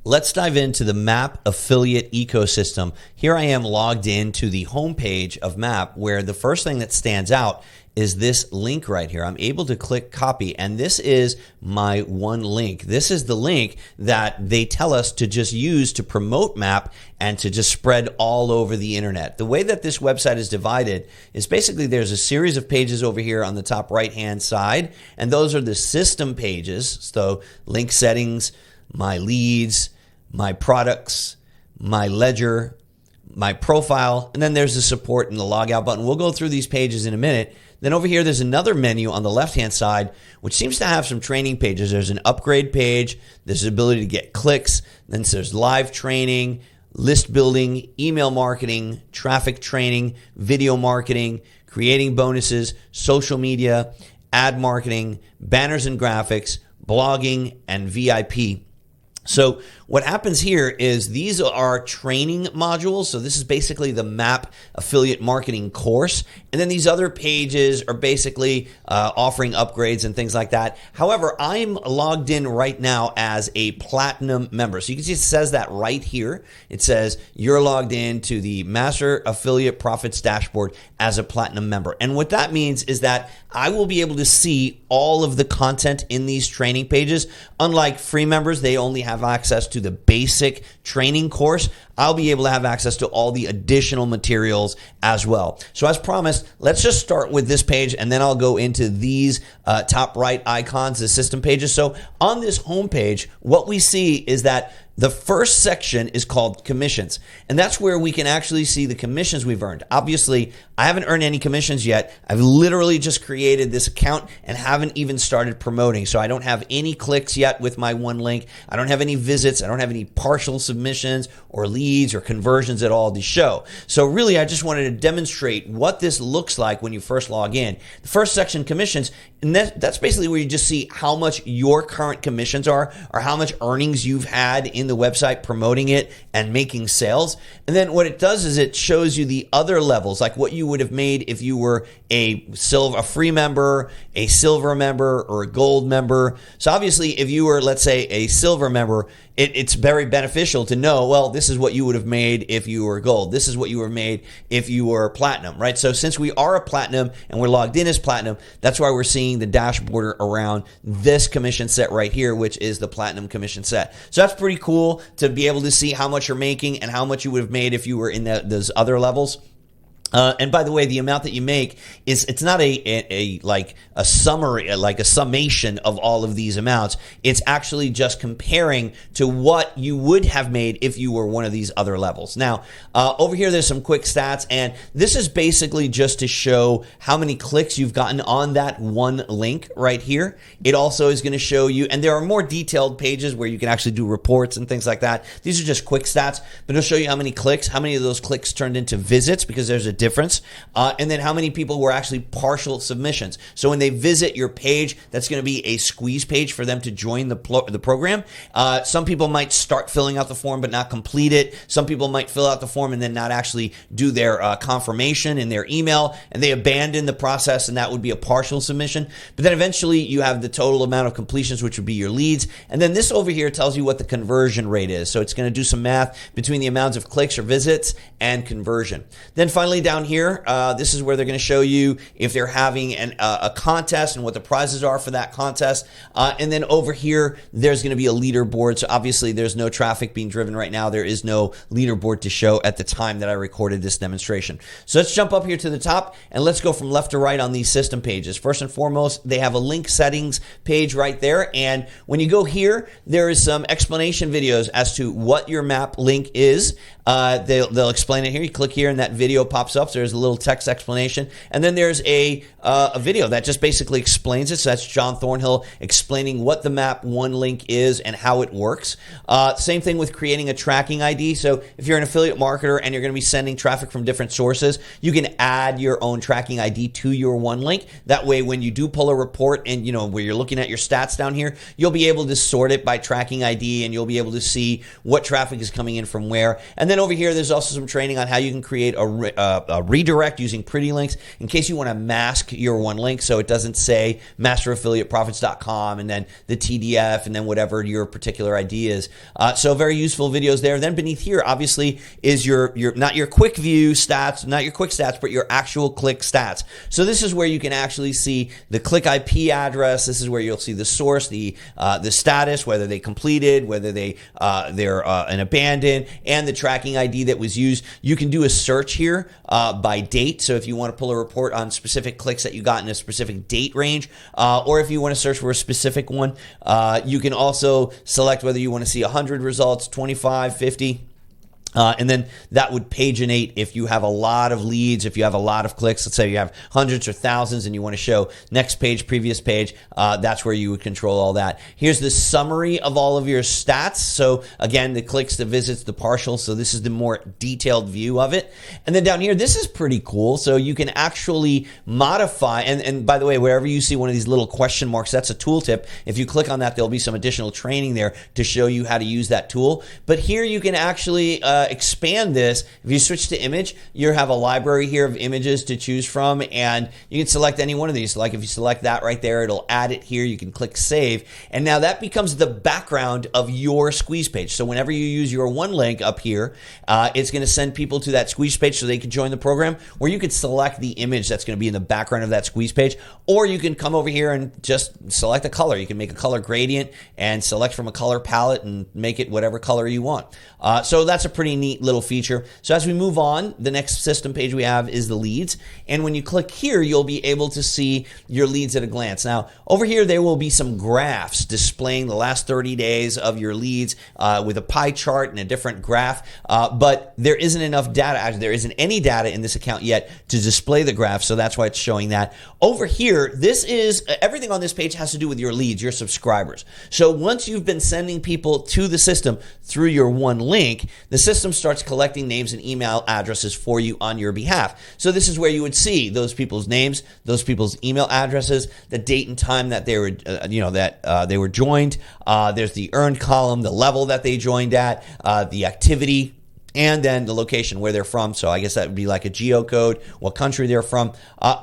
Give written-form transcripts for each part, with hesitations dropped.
Let's dive into the Map affiliate ecosystem. Here I am logged into the homepage of Map, where the first thing that stands out is this link right here. I'm able to click copy, and this is my one link. This is the link that they tell us to just use to promote Map and to just spread all over the internet. The way that this website is divided is basically there's a series of pages over here on the top right-hand side, and those are the system pages. So link settings, my leads, my products, my ledger, my profile, and then there's the support and the logout button. We'll go through these pages in a minute. Then over here, there's another menu on the left-hand side, which seems to have some training pages. There's an upgrade page. There's the ability to get clicks. Then there's live training, list building, email marketing, traffic training, video marketing, creating bonuses, social media, ad marketing, banners and graphics, blogging, and VIP. So what happens here is these are training modules. So this is basically the Map affiliate marketing course. And then these other pages are basically offering upgrades and things like that. However, I'm logged in right now as a platinum member. So you can see it says that right here. It says you're logged in to the Master Affiliate Profits Dashboard as a platinum member. And what that means is that I will be able to see all of the content in these training pages. Unlike free members, they only have access to the basic training course. I'll be able to have access to all the additional materials as well. So as promised, let's just start with this page, and then I'll go into these top right icons, the system pages. So on this home page, what we see is that the first section is called commissions, and that's where we can actually see the commissions we've earned. Obviously, I haven't earned any commissions yet. I've literally just created this account and haven't even started promoting. So I don't have any clicks yet with my one link. I don't have any visits. I don't have any partial submissions or leads or conversions at all to show. So really, I just wanted to demonstrate what this looks like when you first log in. The first section, commissions, and that's basically where you just see how much your current commissions are, or how much earnings you've had in the website promoting it and making sales. And then what it does is it shows you the other levels, like what you would have made if you were a free member, a silver member, or a gold member. So obviously, if you were, let's say, a silver member, it's very beneficial to know, well, this is what you would have made if you were gold. This is what you were made if you were platinum, right? So since we are a platinum and we're logged in as platinum, that's why we're seeing the dashboard around this commission set right here, which is the platinum commission set. So that's pretty cool to be able to see how much you're making and how much you would have made if you were in those other levels. And by the way, the amount that you make it's not like a summary, like a summation of all of these amounts. It's actually just comparing to what you would have made if you were one of these other levels. Now, over here, there's some quick stats, and this is basically just to show how many clicks you've gotten on that one link right here. It also is going to show you, and there are more detailed pages where you can actually do reports and things like that. These are just quick stats, but it'll show you how many clicks, how many of those clicks turned into visits, because there's a difference, and then how many people were actually partial submissions. So when they visit your page, that's going to be a squeeze page for them to join the program. Some people might start filling out the form but not complete it. Some people might fill out the form and then not actually do their confirmation in their email, and they abandon the process, and that would be a partial submission. But then eventually you have the total amount of completions, which would be your leads. And then this over here tells you what the conversion rate is. So it's going to do some math between the amounts of clicks or visits and conversion. Then finally, down here, this is where they're going to show you if they're having a contest and what the prizes are for that contest. And then over here, there's going to be a leaderboard. So obviously, there's no traffic being driven right now. There is no leaderboard to show at the time that I recorded this demonstration. So let's jump up here to the top, and let's go from left to right on these system pages. First and foremost, they have a link settings page right there. And when you go here, there is some explanation videos as to what your map link is. They'll explain it here. You click here, and that video pops up. So there's a little text explanation, and then there's a video that just basically explains it. So that's John Thornhill explaining what the Map One link is and how it works. Same thing with creating a tracking ID. So if you're an affiliate marketer and you're going to be sending traffic from different sources, you can add your own tracking ID to your one link. That way, when you do pull a report and where you're looking at your stats down here, you'll be able to sort it by tracking ID, and you'll be able to see what traffic is coming in from where. And then over here, there's also some training on how you can create a a redirect using pretty links in case you want to mask your one link so it doesn't say masteraffiliateprofits.com and then the TDF and then whatever your particular ID is. So very useful videos there. Then beneath here, obviously, is your not your quick view stats, not your quick stats, but your actual click stats. So this is where you can actually see the click IP address. This is where you'll see the source, the status, whether they completed, whether they're an abandoned, and the tracking ID that was used. You can do a search here by date. So if you want to pull a report on specific clicks that you got in a specific date range, or if you want to search for a specific one, you can also select whether you want to see 100 results, 25, 50. And then that would paginate if you have a lot of leads, if you have a lot of clicks. Let's say you have hundreds or thousands and you want to show next page, previous page. That's where you would control all that. Here's the summary of all of your stats. So again, the clicks, the visits, the partials. So this is the more detailed view of it. And then down here, this is pretty cool. So you can actually modify. And by the way, wherever you see one of these little question marks, that's a tooltip. If you click on that, there'll be some additional training there to show you how to use that tool. But here you can actually expand this. If you switch to image, you have a library here of images to choose from, and you can select any one of these. Like if you select that right there, it'll add it here. You can click save, and now that becomes the background of your squeeze page. So whenever you use your one link up here, it's going to send people to that squeeze page so they can join the program, where you could select the image that's going to be in the background of that squeeze page, or you can come over here and just select a color. You can make a color gradient and select from a color palette and make it whatever color you want. So that's a pretty neat little feature. So as we move on, the next system page we have is the leads. And when you click here, you'll be able to see your leads at a glance. Now, over here, there will be some graphs displaying the last 30 days of your leads with a pie chart and a different graph. But there isn't enough data. Actually, there isn't any data in this account yet to display the graph. So that's why it's showing that. Over here, this is everything on this page has to do with your leads, your subscribers. So once you've been sending people to the system through your one link, the system starts collecting names and email addresses for you on your behalf. So this is where you would see those people's names, those people's email addresses, the date and time that they were, they were joined. There's the earned column, the level that they joined at, the activity, and then the location where they're from. So I guess that would be like a geocode, what country they're from.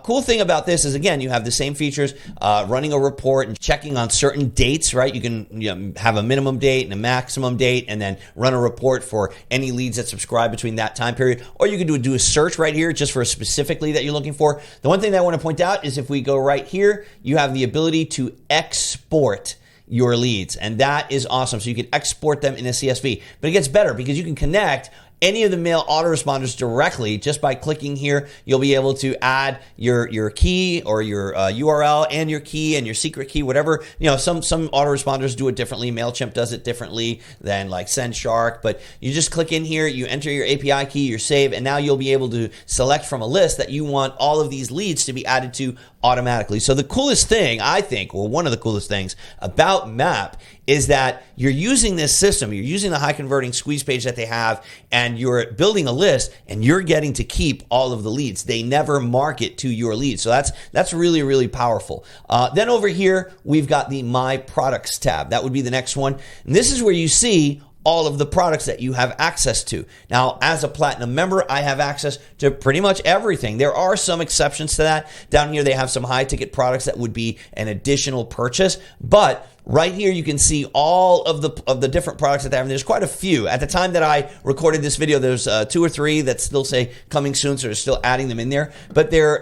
Cool thing about this is, again, you have the same features, running a report and checking on certain dates, right? You can have a minimum date and a maximum date and then run a report for any leads that subscribe between that time period. Or you can do a search right here just for specifically that you're looking for. The one thing that I want to point out is if we go right here, you have the ability to export your leads, and that is awesome. So you can export them in a CSV, but it gets better because you can connect any of the mail autoresponders directly just by clicking here. You'll be able to add your key or your URL and your key and your secret key, whatever. Some autoresponders do it differently. MailChimp does it differently than like SendShark, but you just click in here, you enter your API key, your save, and now you'll be able to select from a list that you want all of these leads to be added to automatically. So the coolest thing, I think, or one of the coolest things about MAP is that you're using this system, you're using the high converting squeeze page that they have, and you're building a list and you're getting to keep all of the leads. They never market to your leads. So that's really, really powerful. Then over here, we've got the My Products tab. That would be the next one. And this is where you see all of the products that you have access to. Now, as a Platinum member, I have access to pretty much everything. There are some exceptions to that. Down here, they have some high ticket products that would be an additional purchase, but right here, you can see all of the different products that they have. And there's quite a few. At the time that I recorded this video, there's 2 or 3 that still say coming soon, so they're still adding them in there. But they're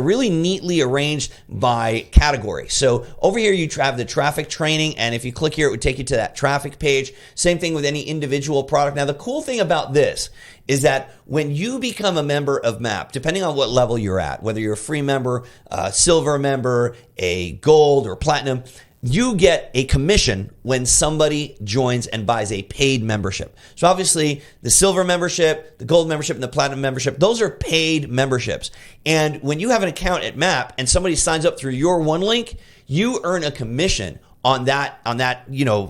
really neatly arranged by category. So over here, you have the traffic training, and if you click here, it would take you to that traffic page. Same thing with any individual product. Now, the cool thing about this is that when you become a member of MAP, depending on what level you're at, whether you're a free member, a silver member, a gold or platinum, you get a commission when somebody joins and buys a paid membership. So obviously the silver membership, the gold membership, and the platinum membership, those are paid memberships. And when you have an account at MAP and somebody signs up through your one link, you earn a commission on that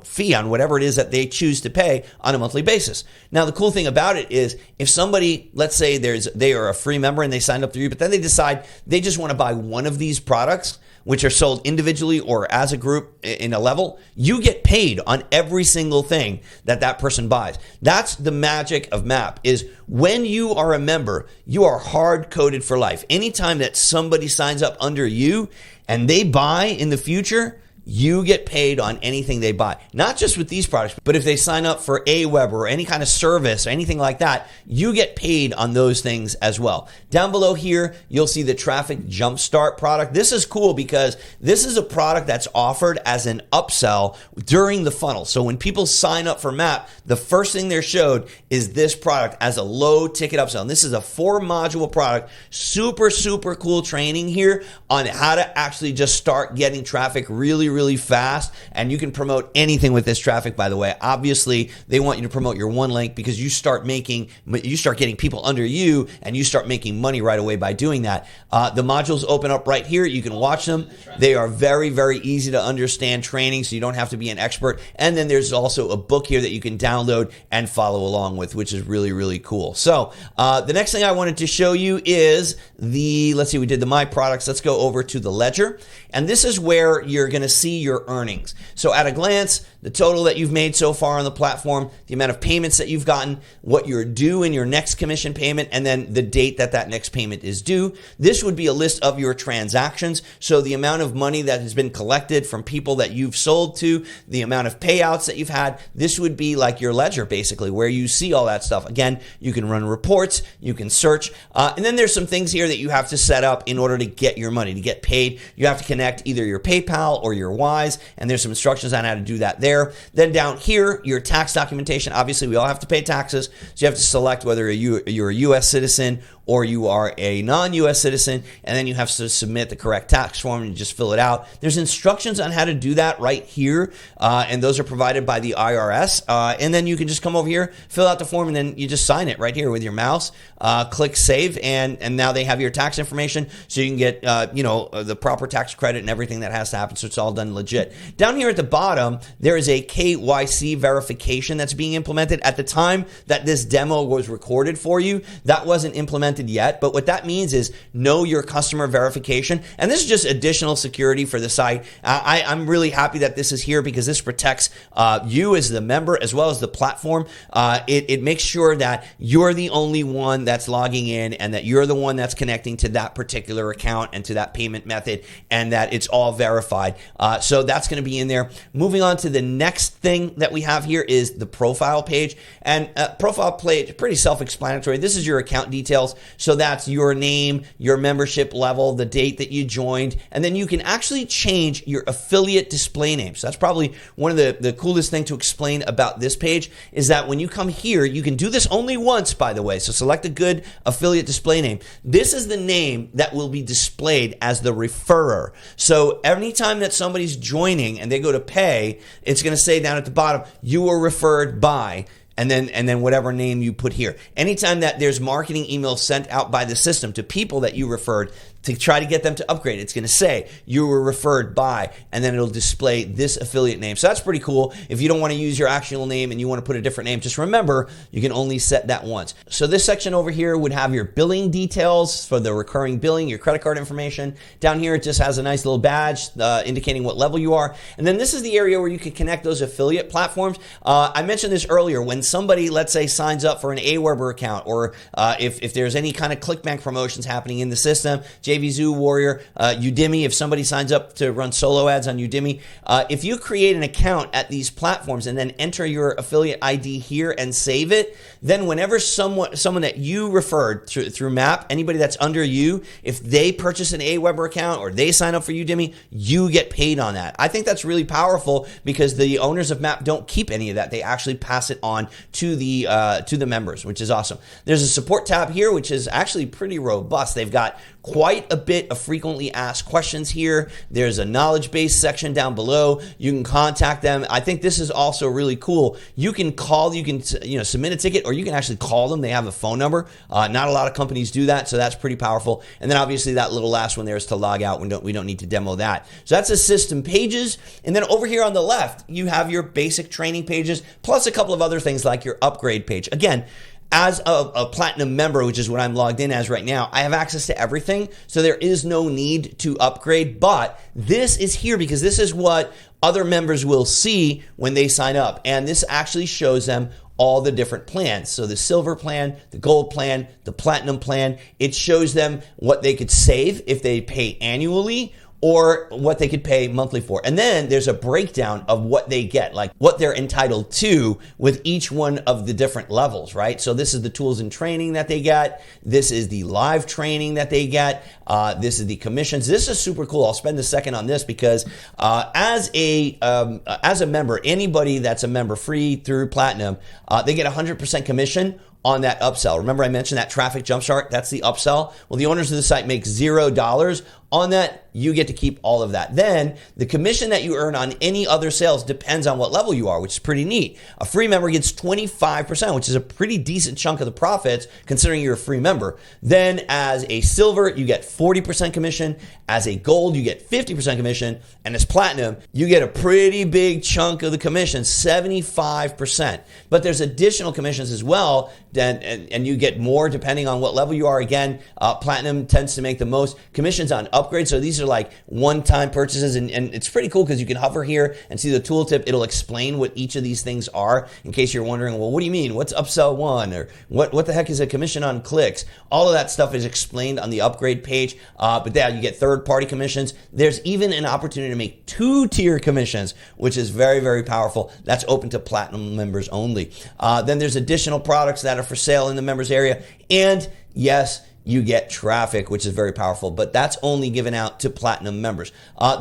fee, on whatever it is that they choose to pay on a monthly basis. Now, the cool thing about it is if somebody, let's say they are a free member and they signed up through you, but then they decide they just want to buy one of these products, which are sold individually or as a group in a level, you get paid on every single thing that person buys. That's the magic of MAP, is when you are a member, you are hard coded for life. Anytime that somebody signs up under you and they buy in the future, you get paid on anything they buy. Not just with these products, but if they sign up for Aweber or any kind of service or anything like that, you get paid on those things as well. Down below here, you'll see the Traffic Jumpstart product. This is cool because this is a product that's offered as an upsell during the funnel. So when people sign up for MAP, the first thing they're showed is this product as a low ticket upsell. And this is a 4-module product. Super, super cool training here on how to actually just start getting traffic really fast, and you can promote anything with this traffic, by the way. Obviously, they want you to promote your one link because you start getting people under you, and you start making money right away by doing that. The modules open up right here. You can watch them. They are very, very easy to understand training, so you don't have to be an expert. And then there's also a book here that you can download and follow along with, which is really, really cool. So the next thing I wanted to show you is let's see, we did the My Products. Let's go over to the Ledger. And this is where you're going to see your earnings. So at a glance, the total that you've made so far on the platform, the amount of payments that you've gotten, what you're due in your next commission payment, and then the date that next payment is due. This would be a list of your transactions. So the amount of money that has been collected from people that you've sold to, the amount of payouts that you've had. This would be like your ledger, basically, where you see all that stuff. Again, you can run reports, you can search, and then there's some things here that you have to set up in order to get your money, to get paid. You have to connect either your PayPal or your Wise, and there's some instructions on how to do that there. Then down here, your tax documentation. Obviously, we all have to pay taxes, so you have to select whether you're a U.S. citizen or you are a non-U.S. citizen, and then you have to submit the correct tax form and you just fill it out. There's instructions on how to do that right here, and those are provided by the IRS. And then you can just come over here, fill out the form, and then you just sign it right here with your mouse. Click Save, and now they have your tax information, so you can get the proper tax credit and everything that has to happen, so it's all done legit. Down here at the bottom, there is a KYC verification that's being implemented. At the time that this demo was recorded for you, that wasn't implemented yet, but what that means is know your customer verification, and this is just additional security for the site. I'm really happy that this is here because this protects you as the member as well as the platform. It makes sure that you're the only one that's logging in and that you're the one that's connecting to that particular account and to that payment method, and that it's all verified. So that's going to be in there. Moving on to the next thing that we have here is the profile page, and profile page, pretty self-explanatory. This is your account details. So that's your name, your membership level, the date that you joined, and then you can actually change your affiliate display name. So that's probably one of the coolest thing to explain about this page is that when you come here, you can do this only once, by the way. So select a good affiliate display name. This is the name that will be displayed as the referrer. So anytime that somebody's joining and they go to pay, it's going to say down at the bottom, you were referred by, and then whatever name you put here. Anytime that there's marketing emails sent out by the system to people that you referred to try to get them to upgrade, it's going to say you were referred by, and then it'll display this affiliate name. So that's pretty cool. If you don't want to use your actual name and you want to put a different name, just remember you can only set that once. So this section over here would have your billing details for the recurring billing, your credit card information. Down here, it just has a nice little badge indicating what level you are. And then this is the area where you can connect those affiliate platforms. I mentioned this earlier. When somebody, let's say, signs up for an Aweber account, or if there's any kind of ClickBank promotions happening in the system, JVZoo, Warrior, Udemy, if somebody signs up to run solo ads on Udemy, if you create an account at these platforms and then enter your affiliate ID here and save it, then whenever someone that you referred through MAP, anybody that's under you, if they purchase an Aweber account or they sign up for Udemy, you get paid on that. I think that's really powerful because the owners of MAP don't keep any of that. They actually pass it on to the members, which is awesome. There's a support tab here, which is actually pretty robust. They've got quite a bit of frequently asked questions here. There's a knowledge base section down below. You can contact them. I think this is also really cool. You can call, you can submit a ticket, or you can actually call them. They have a phone number. Not a lot of companies do that, so that's pretty powerful. And then obviously that little last one there is to log out. We don't need to demo that. So that's the system pages. And then over here on the left, you have your basic training pages, plus a couple of other things like your upgrade page. Again, as a platinum member, which is what I'm logged in as right now, I have access to everything. So there is no need to upgrade, but this is here because this is what other members will see when they sign up. And this actually shows them all the different plans. So the silver plan, the gold plan, the platinum plan, it shows them what they could save if they pay annually or what they could pay monthly for. And then there's a breakdown of what they get, like what they're entitled to with each one of the different levels, right? So this is the tools and training that they get. This is the live training that they get. This is the commissions. This is super cool. I'll spend a second on this because as a member, anybody that's a member free through Platinum, they get 100% commission on that upsell. Remember I mentioned that traffic jumpstart? That's the upsell. Well, the owners of the site make $0 on that. You get to keep all of that. Then the commission that you earn on any other sales depends on what level you are, which is pretty neat. A free member gets 25%, which is a pretty decent chunk of the profits considering you're a free member. Then as a silver, you get 40% commission. As a gold, you get 50% commission. And as platinum, you get a pretty big chunk of the commission, 75%. But there's additional commissions as well, and you get more depending on what level you are. Again, platinum tends to make the most commissions on upgrades. So these are like one-time purchases, and it's pretty cool because you can hover here and see the tooltip. It'll explain what each of these things are in case you're wondering, well, what do you mean? What's upsell one? Or what the heck is a commission on clicks? All of that stuff is explained on the upgrade page. But yeah, you get third-party commissions. There's even an opportunity to make two-tier commissions, which is very, very powerful. That's open to platinum members only. Then there's additional products that are for sale in the members area. And yes, you get traffic, which is very powerful, but that's only given out to platinum members.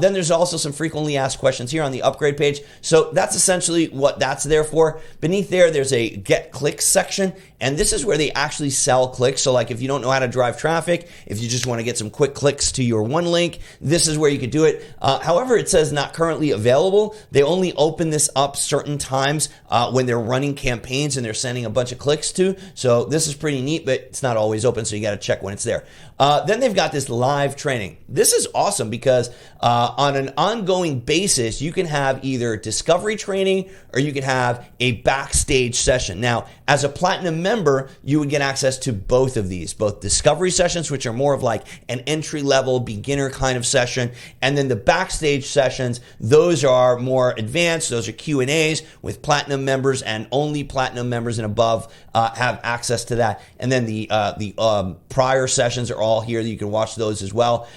Then there's also some frequently asked questions here on the upgrade page. So that's essentially what that's there for. Beneath there, there's a get clicks section, and this is where they actually sell clicks. So like if you don't know how to drive traffic, if you just want to get some quick clicks to your one link, this is where you could do it. However, it says not currently available. They only open this up certain times when they're running campaigns and they're sending a bunch of clicks to. So this is pretty neat, but it's not always open, so you got to check when it's there. Then they've got this live training. This is awesome because on an ongoing basis, you can have either discovery training or you can have a backstage session. Now, as a platinum member, you would get access to both of these, both discovery sessions, which are more of like an entry-level beginner kind of session, and then the backstage sessions, those are more advanced. Those are Q&As with platinum members, and only platinum members and above have access to that. And then the prior sessions are all here. You can watch those as well,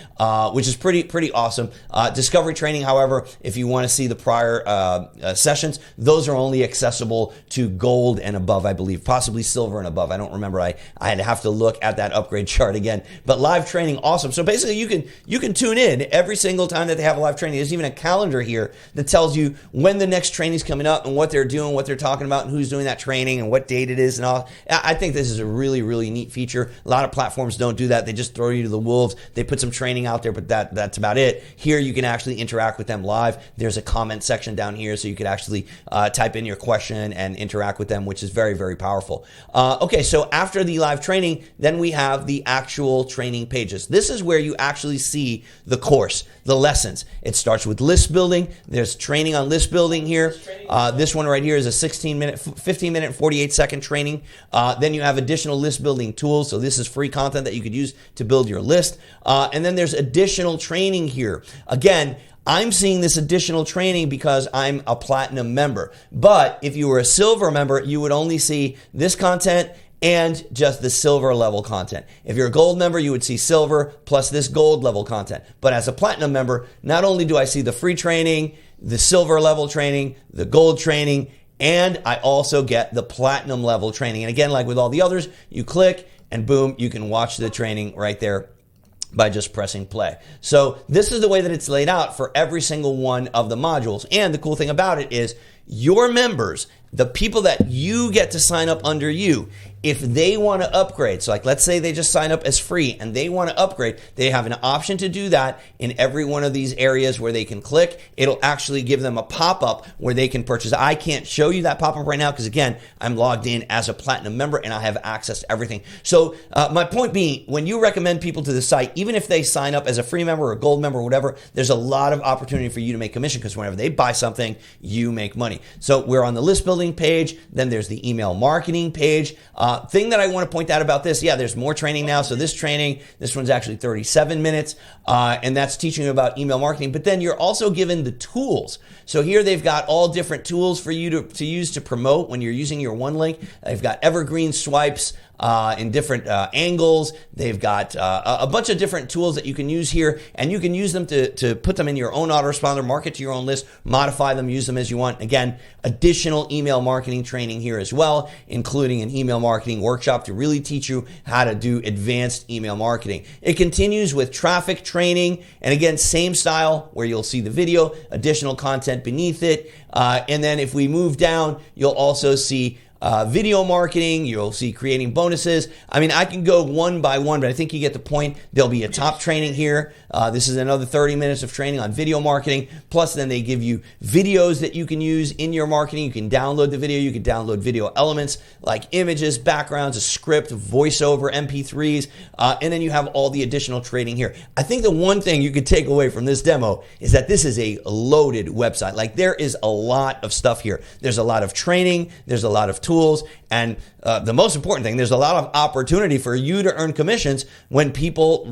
which is pretty awesome. Discovery training, however, if you want to see the prior sessions, those are only accessible to gold and above, I believe, possibly silver and above. I don't remember. I'd have to look at that upgrade chart again. But live training, awesome. So basically, you can tune in every single time that they have a live training. There's even a calendar here that tells you when the next training is coming up and what they're doing, what they're talking about, and who's doing that training and what date it is and all. I think this is a really, really neat feature. A lot of platforms don't do that. They just throw you to the wolves. They put some training out there, but that's about it. Here, you can actually interact with them live. There's a comment section down here, so you could actually type in your question and interact with them, which is very, very powerful. Okay, so after the live training, then we have the actual training pages. This is where you actually see the course, the lessons. It starts with list building. There's training on list building here. This one right here is a 15-minute, 48-second training. Then you have additional list building tools. So this is free content that you could use to build your list. And then there's additional training here. Again, I'm seeing this additional training because I'm a platinum member. But if you were a silver member, you would only see this content and just the silver level content. If you're a gold member, you would see silver plus this gold level content. But as a platinum member, not only do I see the free training, the silver level training, the gold training, and I also get the platinum level training. And again, like with all the others, you click and boom, you can watch the training right there by just pressing play. So this is the way that it's laid out for every single one of the modules. And the cool thing about it is your members, the people that you get to sign up under you, if they want to upgrade, so like let's say they just sign up as free and they want to upgrade, they have an option to do that in every one of these areas where they can click. It'll actually give them a pop-up where they can purchase. I can't show you that pop-up right now because again, I'm logged in as a platinum member and I have access to everything. So my point being, when you recommend people to the site, even if they sign up as a free member or a gold member or whatever, there's a lot of opportunity for you to make commission because whenever they buy something, you make money. So we're on the list building page, then there's the email marketing page. Thing that I want to point out about this, there's more training now. So this one's actually 37 minutes, and that's teaching you about email marketing. But then you're also given the tools. So here they've got all different tools for you to use to promote when you're using your one link. They've got evergreen swipes in different angles. They've got a bunch of different tools that you can use here, and you can use them to put them in your own autoresponder, market to your own list, modify them, use them as you want. Again, additional email marketing training here as well, including an email marketing workshop to really teach you how to do advanced email marketing. It continues with traffic training, and again, same style where you'll see the video, additional content beneath it, and then if we move down, you'll also see video marketing, you'll see creating bonuses. I mean, I can go one by one, but I think you get the point. There'll be a top training here. This is another 30 minutes of training on video marketing. Plus, then they give you videos that you can use in your marketing. You can download the video. You can download video elements like images, backgrounds, a script, voiceover, MP3s, and then you have all the additional training here. I think the one thing you could take away from this demo is that this is a loaded website. Like, there is a lot of stuff here. There's a lot of training. There's a lot of tools, and the most important thing, there's a lot of opportunity for you to earn commissions when people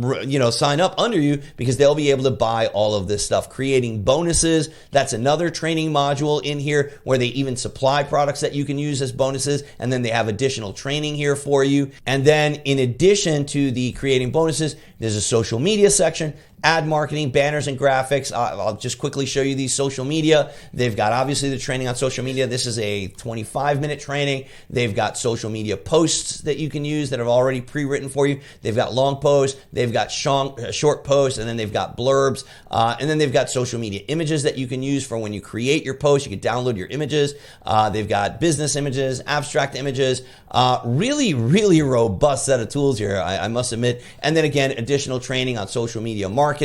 sign up under you, because they'll be able to buy all of this stuff. Creating bonuses, that's another training module in here where they even supply products that you can use as bonuses, and then they have additional training here for you. And then in addition to the creating bonuses, there's a social media section, ad marketing, banners and graphics. I'll just quickly show you these social media. They've got obviously the training on social media. This is a 25-minute training. They've got social media posts that you can use that are already pre-written for you. They've got long posts. They've got short posts, and then they've got blurbs. And then they've got social media images that you can use for when you create your post. You can download your images. They've got business images, abstract images. Really, really robust set of tools here, I must admit. And then again, additional training on social media marketing.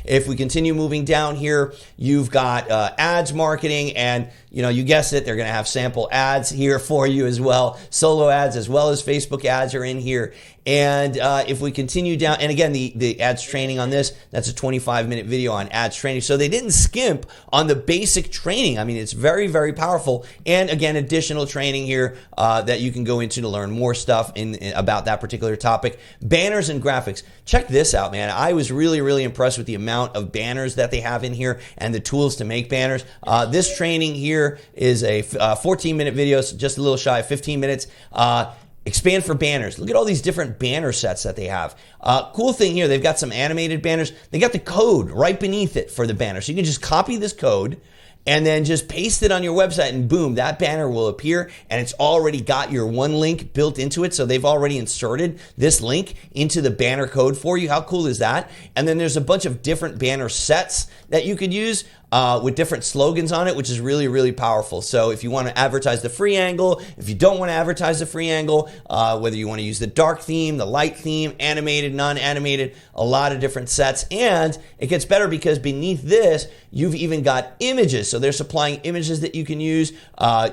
If we continue moving down here, you've got ads marketing, and you guessed it, they're going to have sample ads here for you as well. Solo ads as well as Facebook ads are in here. And if we continue down, and again, the ads training on this, that's a 25-minute video on ads training. So they didn't skimp on the basic training. I mean, it's very, very powerful. And again, additional training here that you can go into to learn more stuff about that particular topic. Banners and graphics. Check this out, man. I was really, really impressed with the amount of banners that they have in here and the tools to make banners. This training here is a 14-minute video, so just a little shy of 15 minutes. Expand for banners. Look at all these different banner sets that they have. Cool thing here, they've got some animated banners. They got the code right beneath it for the banner. So you can just copy this code and then just paste it on your website, and boom, that banner will appear, and it's already got your one link built into it. So they've already inserted this link into the banner code for you. How cool is that? And then there's a bunch of different banner sets that you could use with different slogans on it, which is really, really powerful. So if you want to advertise the free angle, if you don't want to advertise the free angle, whether you want to use the dark theme, the light theme, animated, non-animated, a lot of different sets. And it gets better because beneath this, you've even got images. So they're supplying images that you can use.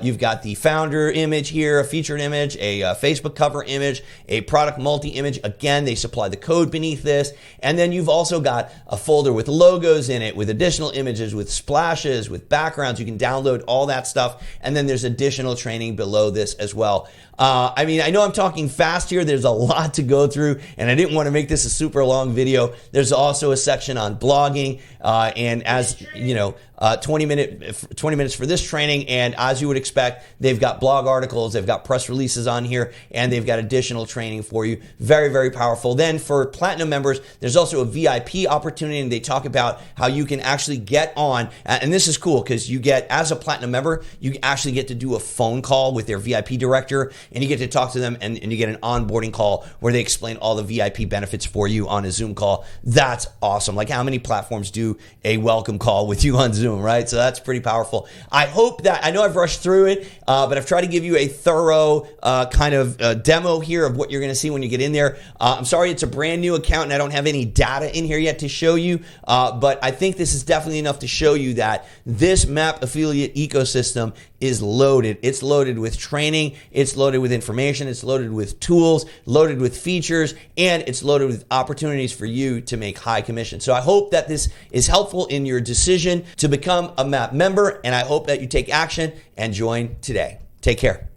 You've got the founder image here, a featured image, a Facebook cover image, a product multi-image. Again, they supply the code beneath this. And then you've also got a folder with logos in it, with additional images, with splashes, with backgrounds. You can download all that stuff. And then there's additional training below this as well. I mean, I know I'm talking fast here. There's a lot to go through, and I didn't want to make this a super long video. There's also a section on blogging, and as you know, 20 minutes for this training, and as you would expect, they've got blog articles, they've got press releases on here, and they've got additional training for you. Very, very powerful. Then for Platinum members, there's also a VIP opportunity, and they talk about how you can actually get on, and this is cool because you get, as a Platinum member, you actually get to do a phone call with their VIP director, and you get to talk to them, and you get an onboarding call where they explain all the VIP benefits for you on a Zoom call. That's awesome. Like, how many platforms do a welcome call with you on Zoom, right? So that's pretty powerful. I hope that, I know I've rushed through it, but I've tried to give you a thorough kind of demo here of what you're going to see when you get in there. I'm sorry, it's a brand new account and I don't have any data in here yet to show you, but I think this is definitely enough to show you that this MAP affiliate ecosystem is loaded. It's loaded with training, it's loaded with information, it's loaded with tools, loaded with features, and it's loaded with opportunities for you to make high commission. So I hope that this is helpful in your decision to become a MAP member, and I hope that you take action and join today. Take care.